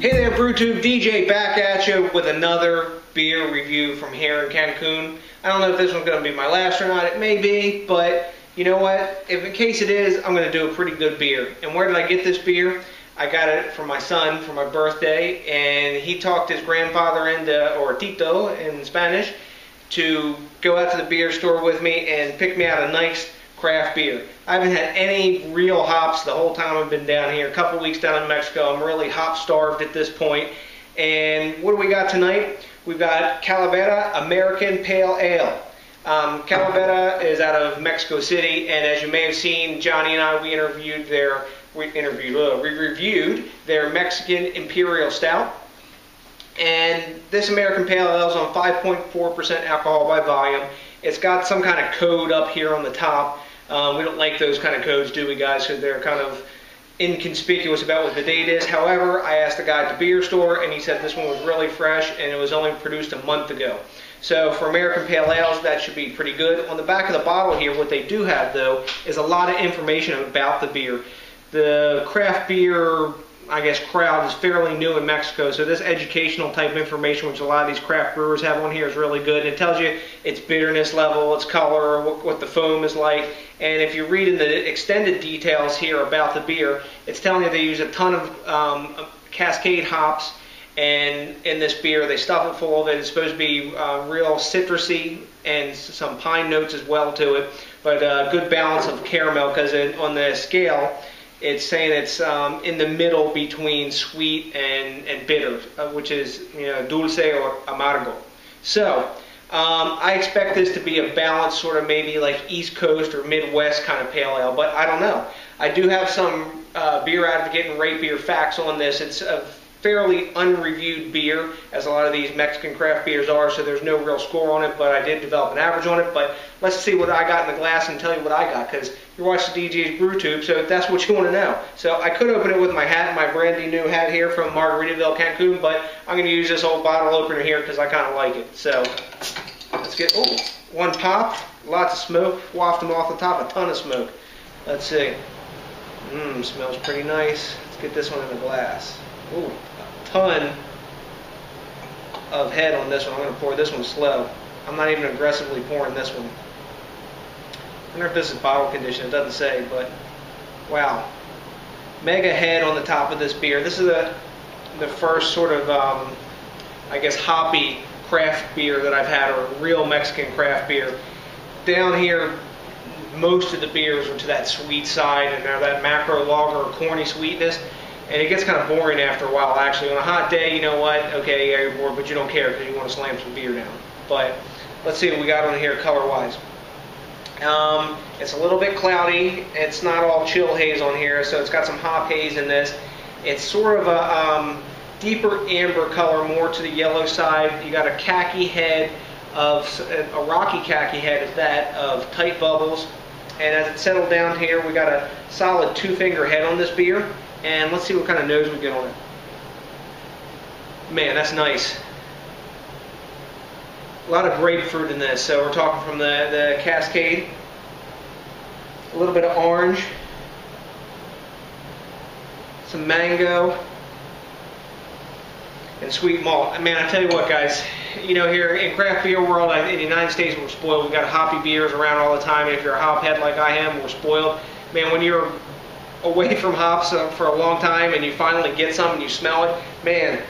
Hey there, BrewTube DJ back at you with another beer review from here in Cancun. I don't know if this one's going to be my last or not. It may be, but you know what? If in case it is, I'm going to do a pretty good beer. And where did I get this beer? I got it from my son for my birthday, and he talked his grandfather into, or Tito in Spanish, to go out to the beer store with me and pick me out a nice craft beer. I haven't had any real hops the whole time I've been down here. A couple weeks down in Mexico. I'm really hop starved at this point. And what do we got tonight? We've got Calavera American Pale Ale. Calavera is out of Mexico City, and as you may have seen, Johnny and I, we reviewed their Mexican Imperial Stout. And this American Pale Ale is on 5.4% alcohol by volume. It's got some kind of code up here on the top. We don't like those kind of codes, do we, guys? Because they're kind of inconspicuous about what the date is. However, I asked the guy at the beer store, and he said this one was really fresh, and it was only produced a month ago. So for American Pale Ales, that should be pretty good. On the back of the bottle here, what they do have, though, is a lot of information about the beer. The craft beer, I guess, crowd is fairly new in Mexico, so this educational type information, which a lot of these craft brewers have on here, is really good. It tells you its bitterness level, its color, what the foam is like, and if you read in the extended details here about the beer, it's telling you they use a ton of Cascade hops, and in this beer they stuff it full of it. It's supposed to be real citrusy and some pine notes as well to it, but a good balance of caramel, because on the scale it's saying it's in the middle between sweet and bitter, which is, you know, dulce or amargo. So I expect this to be a balanced sort of maybe like East Coast or Midwest kind of pale ale, but I don't know. I do have some Beer Advocate and Rate Beer facts on this. It's a fairly unreviewed beer, as a lot of these Mexican craft beers are, so there's no real score on it, but I did develop an average on it. But let's see what I got in the glass and tell you what I got, because you're watching DJs BrewTube, so that's what you want to know. So I could open it with my hat, my brandy new hat here from Margaritaville, Cancun, but I'm going to use this old bottle opener here because I kind of like it. So let's get, oh, one pop, lots of smoke, waft them off the top, a ton of smoke. Let's see. Smells pretty nice. Let's get this one in the glass. Ooh, a ton of head on this one. I'm going to pour this one slow. I'm not even aggressively pouring this one. I wonder if this is bottle condition. It doesn't say, but wow. Mega head on the top of this beer. This is the first sort of, I guess, hoppy craft beer that I've had, or real Mexican craft beer. Down here, most of the beers are to that sweet side, and they're that macro lager, corny sweetness. And it gets kind of boring after a while, actually. On a hot day, you know what? Okay, yeah, you're bored, but you don't care because you want to slam some beer down. But let's see what we got on here color-wise. It's a little bit cloudy. It's not all chill haze on here, so it's got some hop haze in this. It's sort of a deeper amber color, more to the yellow side. You got a khaki head, a rocky khaki head at that, of tight bubbles. And as it settled down here, we got a solid 2-finger head on this beer. And let's see what kind of nose we get on it. Man, that's nice. A lot of grapefruit in this. So we're talking from the Cascade. A little bit of orange. Some mango. And sweet malt. Man, I tell you what, guys. You know, here in craft beer world, in the United States, we're spoiled. We've got hoppy beers around all the time. And if you're a hop head like I am, we're spoiled. Man, when you're away from hops for a long time and you finally get some and you smell it, man,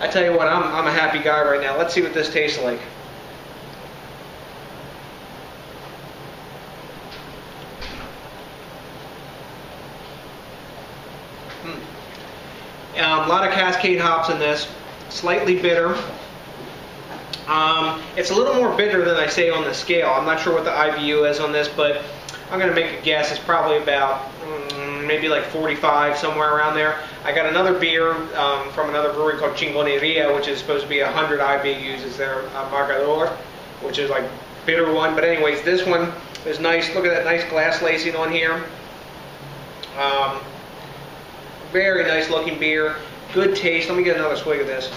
I tell you what, I'm a happy guy right now. Let's see what this tastes like. A lot of Cascade hops in this, slightly bitter. It's a little more bitter than I say on the scale. I'm not sure what the IBU is on this, but I'm going to make a guess. It's probably about maybe like 45, somewhere around there. I got another beer from another brewery called Chingoneria, which is supposed to be 100 IBUs. It's their Margador, which is like bitter one. But anyways, this one is nice. Look at that nice glass lacing on here. Very nice looking beer. Good taste. Let me get another swig of this.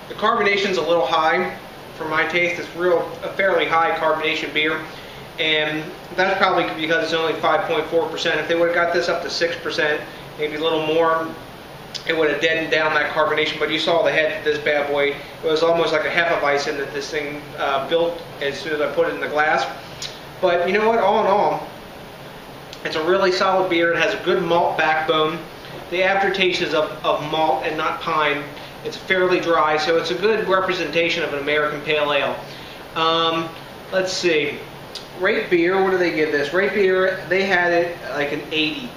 The carbonation's a little high for my taste. It's a fairly high carbonation beer. and that's probably because it's only 5.4%. If they would have got this up to 6%, maybe a little more, it would have deadened down that carbonation. But you saw the head of this bad boy. It was almost like a Hefeweizen that this thing built as soon as I put it in the glass. But you know what, all in all, it's a really solid beer. It has a good malt backbone. The aftertaste is of malt and not pine. It's fairly dry, so it's a good representation of an American Pale Ale. Let's see. Rate Beer, what do they give this? Rate Beer, they had it like an 80.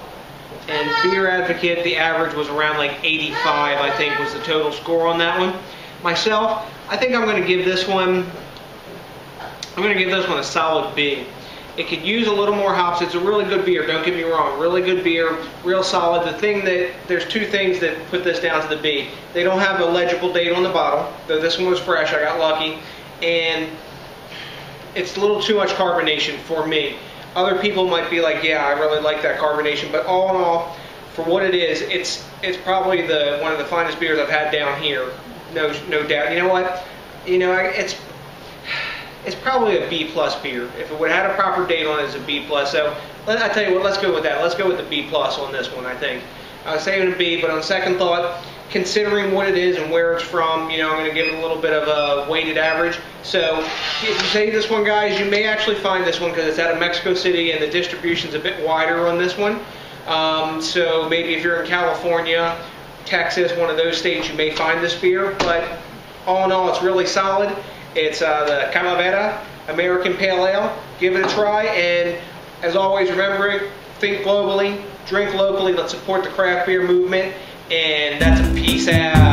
And Beer Advocate, the average was around like 85, I think, was the total score on that one. Myself, I think I'm going to give this one a solid B. It could use a little more hops. It's a really good beer, don't get me wrong. Really good beer, real solid. There's two things that put this down to the B. They don't have a legible date on the bottle, though this one was fresh, I got lucky. And it's a little too much carbonation for me. Other people might be like, yeah, I really like that carbonation, but all in all, for what it is, it's probably one of the finest beers I've had down here, no doubt. You know what? You know, it's probably a B+ beer. If it would have had a proper date on it, it's a B+. So I tell you what, let's go with that. Let's go with the B+ on this one, I think. I was saying a B, but on second thought, considering what it is and where it's from, you know, I'm going to give it a little bit of a weighted average. So if you say this one, guys, you may actually find this one because it's out of Mexico City and the distribution's a bit wider on this one. So maybe if you're in California, Texas, one of those states, you may find this beer. But all in all, it's really solid. It's the Calavera American Pale Ale. Give it a try, and as always, remember, think globally, drink locally, let's support the craft beer movement, and that's a peace out.